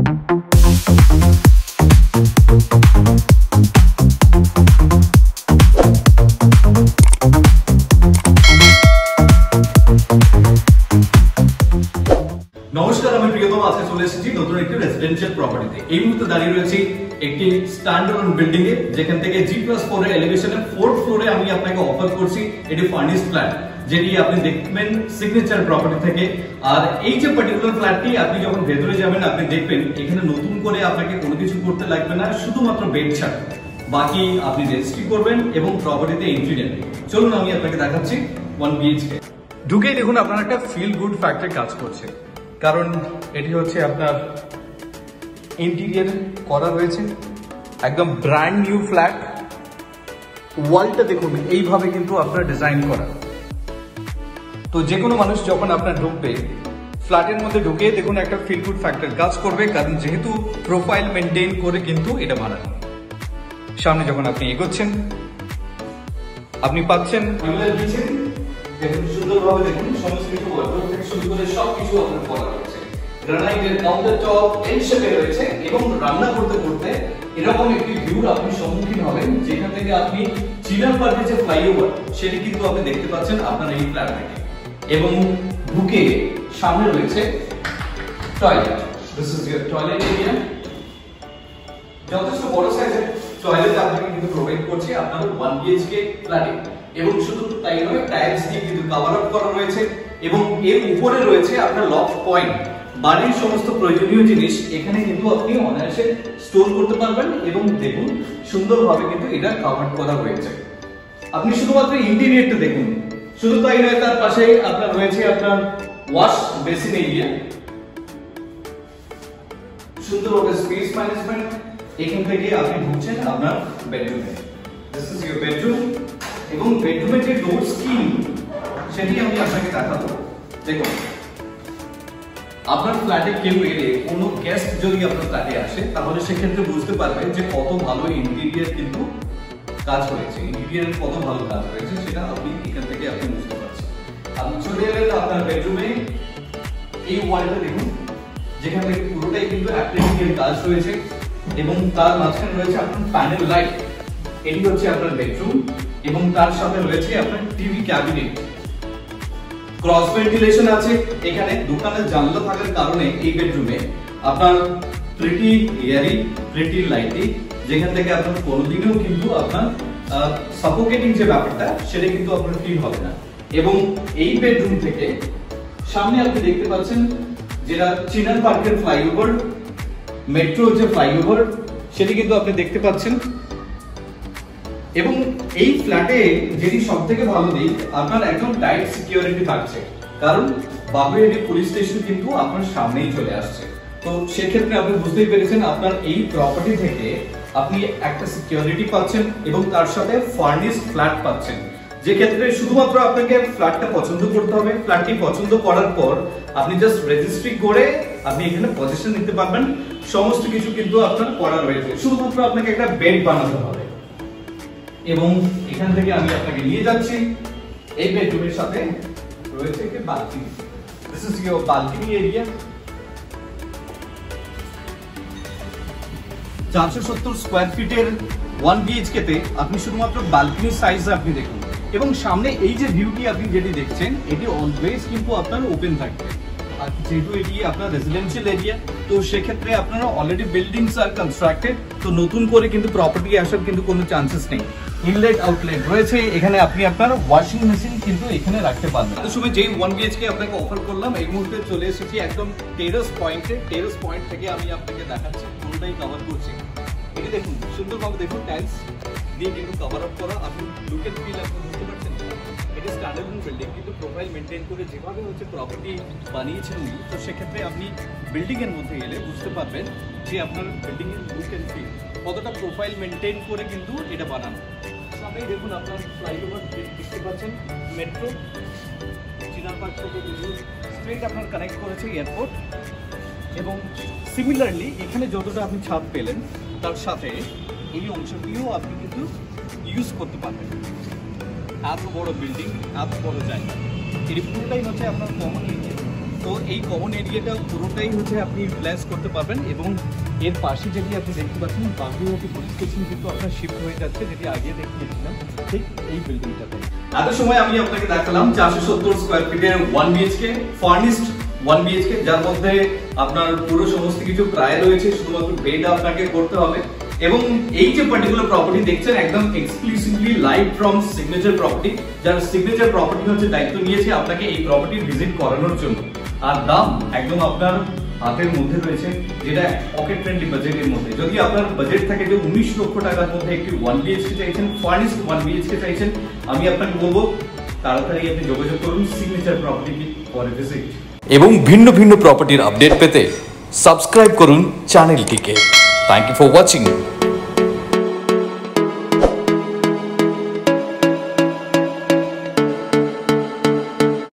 নমস্কার, আমি প্রিয়তম। আজকে চলে এসেছি নতুন একটি রেসিডেন্সিয়াল প্রপার্টিতে। এই মুহূর্তে দাঁড়িয়ে রয়েছি একটি স্ট্যান্ডার্ড বিল্ডিং এ, যেখান থেকে G+4 এর এলিভেশনের 4th ফ্লোরে আমি আপনাকে অফার করছি এটি ফার্নিশড ফ্ল্যাট, যেটি আপনি দেখবেন সিগনেচার প্রপার্টি থেকে। আর এই যে পার্টিকুলার ফ্ল্যাটটি আপনি যখন ভেতরে যাবেন আপনি দেখবেন এখানে নতুন করে আপনাকে কোনো কিছু করতে লাগবে না, শুধুমাত্র বেড ছাড়া বাকি আপনি রেজিস্ট্রি করবেন এবং প্রপার্টিতে এন্ট্রি নেবেন। চলুন আমি আপনাকে দেখাচ্ছি 1 BHK। ঢুকেই দেখুন আপনার একটা ফিল গুড ফ্যাক্টর কাজ করছে, কারণ এটি হচ্ছে আপনার ইন্টেরিয়র করা রয়েছে একদম ব্র্যান্ড নিউ ফ্ল্যাট। ওয়ালটা দেখুন এইভাবে কিন্তু আপনার ডিজাইন করা, তো যে কোনো মানুষ যখন আপনার ঢুকবে ফ্ল্যাটের মধ্যে ঢুকে দেখুন একটা ফিল গুড ফ্যাক্টর কাজ করবে, কারণ যেহেতু প্রোফাইল মেনটেন করে কিন্তু এটা বানানো। সামনে যখন আপনি এগোচ্ছেন আপনি পাচ্ছেন সুন্দরভাবে দেখুন সমস্ত কিছু ওয়ার্ডরোব থেকে শুরু করে সবকিছু আপনার করা রয়েছে। গ্রানাইটের কাউন্টার টপ এল শেপে রয়েছে এবং রান্না করতে করতে এরকম একটি ভিউর আপনি সম্মুখীন হবেন, যেখান থেকে আপনি চিনার পার্কের যে ফ্লাইওভার সেটি কিন্তু আপনি দেখতে পাচ্ছেন আপনার এই ফ্ল্যাট থেকে। এবং ঢুকে সামনে রয়েছে toilet. This is your toilet area. যথেষ্ট বড় সাইজের টয়লেট আপনাকে কিন্তু প্রোভাইড করছে আপনার 1 BHK ফ্ল্যাটে। এবং শুধু তাই নয়, টাইলস দিয়ে কিন্তু কভার আপ করা রয়েছে এবং এর উপরে রয়েছে আপনার লক পয়েন্ট। বাড়ির সমস্ত প্রয়োজনীয় জিনিস এখানে কিন্তু আপনি অনায়াসে স্টোর করতে পারবেন এবং দেখুন সুন্দরভাবে কিন্তু এটা কভার করা হয়েছে। আপনি শুধুমাত্র ইন্টেরিয়রটা দেখুন, শুধু তাই নয়, তার পাশে আপনার রয়েছে আপনার ওয়াশ বেসিন এরিয়া। সুন্দরভাবে স্পেস ম্যানেজমেন্ট। এখান থেকে আপনি ঢুকছেন আপনার বেডরুমে। দিস ইজ ইওর বেডরুম এবং বেডরুমের যে ডোর স্কিম সেটি আমি আপনাকে দেখাবো। দেখুন আপনার ফ্ল্যাটে কেউ এলে কোনো গেস্ট যদি আপনার ফ্ল্যাটে আসে তাহলে সেক্ষেত্রে বুঝতে পারবেন যে কত ভালো ইন্টেরিয়র কিন্তু কাজ হয়েছে, ইন্টেরিয়রের কত ভালো কাজ হয়েছে সেটা আপনি এখান থেকে আপনি বুঝতে পারছেন। আপনি চলে এলেন আপনার বেডরুমে। এই ওয়ালটা দেখুন, যেখান থেকে পুরোটাই কিন্তু অ্যাপ্লিকের কাজ রয়েছে এবং তার মাঝখানে রয়েছে আপনার প্যানেল লাইট। এটি হচ্ছে আপনার বেডরুম এবং তার সাথে রয়েছে আপনার টিভি ক্যাবিনেট। ক্রস ভেন্টিলেশন আছে এখানে। দোকানের জানলা থাকার কারণে এই বেডরুমে আপনার প্রিটি এয়ারি, প্রিটি লাইটি, যেখান থেকে আপনার কোনোদিনও কিন্তু আপনার সাফোকেটিং যে ব্যাপারটা সেটা কিন্তু আপনার ফিল হবে না। এবং এই বেডরুম থেকে সামনে আপনি দেখতে পাচ্ছেন যেটা চিনার পার্কের ফ্লাইওভার, মেট্রো যে ফ্লাইওভার সেটি কিন্তু আপনি দেখতে পাচ্ছেন। এবং এই ফ্ল্যাটে যেটি সব থেকে ভালো দিক, আপনার একদম টাইট সিকিউরিটি থাকছে, কারণ বাগুইআটি পুলিশ স্টেশন কিন্তু আপনার সামনেই চলে আসছে। তো সেক্ষেত্রে আপনি বুঝতেই পেরেছেন আপনার এই প্রপার্টি থেকে আপনি একটা সিকিউরিটি পাচ্ছেন এবং তার সাথে ফার্নিশড ফ্ল্যাট পাচ্ছেন। যে ক্ষেত্রে শুধুমাত্র আপনাকে ফ্ল্যাটটা পছন্দ করতে হবে। ফ্ল্যাটটি পছন্দ করার পর আপনি জাস্ট রেজিস্ট্রি করে আপনি এখানে পজিশন নিতে পারবেন। সমস্ত কিছু কিন্তু আপনার করা রয়েছে, শুধুমাত্র আপনাকে একটা বেড বানাতে হবে। এবং এখান থেকে আমি আপনাকে নিয়ে যাচ্ছি এই বেডরুমের সাথে রয়েছে একটি balcony. This is your balcony area. 470 square ফিটের 1 BHK তে আপনি শুধুমাত্র বালকনি সাইজ আপনি দেখুন। এবং সামনে এই যে ভিউটি আপনি যেটি দেখছেন এটি অলওয়েজ কিন্তু আপনার ওপেন থাকবে। আর যেহেতু এটি আপনার রেসিডেন্সিয়াল এরিয়া, তো সেক্ষেত্রে আপনারা অলরেডি বিল্ডিংস আর কনস্ট্রাক্টেড, তো নতুন করে কিন্তু প্রপার্টি আসার কিন্তু কোনো চান্সেস নেই। ইনলেট আউটলেট রয়েছে এখানে, আপনি আপনার ওয়াশিং মেশিন কিন্তু এখানে রাখতে পারবেন। তো সময় যেই 1 BHK আপনাকে অফার করলাম, এই মুহূর্তে চলে এসেছি একদম টেরাস পয়েন্টে। টেরাস পয়েন্ট থেকে আমি আপনাকে দেখাচ্ছি, পুরোটাই কভার করছি। এটি দেখুন সুন্দরভাবে দেখুন, টাইলস দিয়ে কিন্তু কভার আপ করা। আপনি লুক এন্ড ফিল আপনি বুঝতে পারছেন। এটি স্ট্যান্ডার্ড বিল্ডিং কিন্তু প্রোফাইল মেনটেন করে যেভাবে হচ্ছে প্রপার্টি বানিয়েছেন উনি, তো সেক্ষেত্রে আপনি বিল্ডিং এর মধ্যে এলে বুঝতে পারবেন যে আপনার বিল্ডিং এর লুক এন্ড ফিল কতটা প্রোফাইল মেনটেন করে কিন্তু এটা বানানো। সামনেই দেখুন আপনার ফ্লাইওভার দেখতে পাচ্ছেন, মেট্রো চিনার পার্ক থেকে স্ট্রেট আপনার কানেক্ট করেছে এয়ারপোর্ট। এবং সিমিলারলি এখানে যতটা আপনি ছাদ পেলেন তার সাথে এই অংশটিও আপনি কিন্তু ইউজ করতে পারবেন। এত বড় বিল্ডিং, এত বড় জায়গা, এটি পুরোটাই হচ্ছে আপনার কমন এরিয়া। তো এই কমন এরিয়াটা পুরোটাই হচ্ছে আপনি ইউটিলাইজ করতে পারবেন। এবং এর পাশে যেটি আপনি দেখতে পাচ্ছেন বাগুইআটি পুলিশ স্টেশন কিন্তু আপনার শিফট হয়ে যাচ্ছে, যেটি আগে দেখিয়েছিলাম ঠিক এই বিল্ডিংটাতে। এত সময় আমি আপনাকে দেখালাম 470 স্কোয়ার ফিটের 1 BHK ফার্নিশড 1 BHK, যার মধ্যে আপনার পুরো সমস্ত কিছু প্রায় রয়েছে, শুধুমাত্র বেড আপনাকে করতে হবে। এবং এই যে পার্টিকুলার প্রপার্টি দেখছেন একদম exclusively live from signature property, যার সিগনেচার প্রপার্টি হচ্ছে দায়িত্ব নিয়েছে আপনাকে এই প্রপার্টি ভিজিট করানোর জন্য। আর দাম একদম আপনার হাতের মধ্যে রয়েছে, যেটা পকেট ফ্রেন্ডলি বাজেটের মধ্যে। যদি আপনার বাজেট থাকে যে 19 লক্ষ টাকার মধ্যে একটি 1 BHK চাইছেন, ফার্নিশড 1 BHK চাইছেন, আমি আপনাকে বলবো তাড়াতাড়ি আপনি যোগাযোগ করুন signature property for a visit. এবং ভিন্ন ভিন্ন প্রপার্টির আপডেট পেতে সাবস্ক্রাইব করুন চ্যানেলটিকে। Thank you for watching.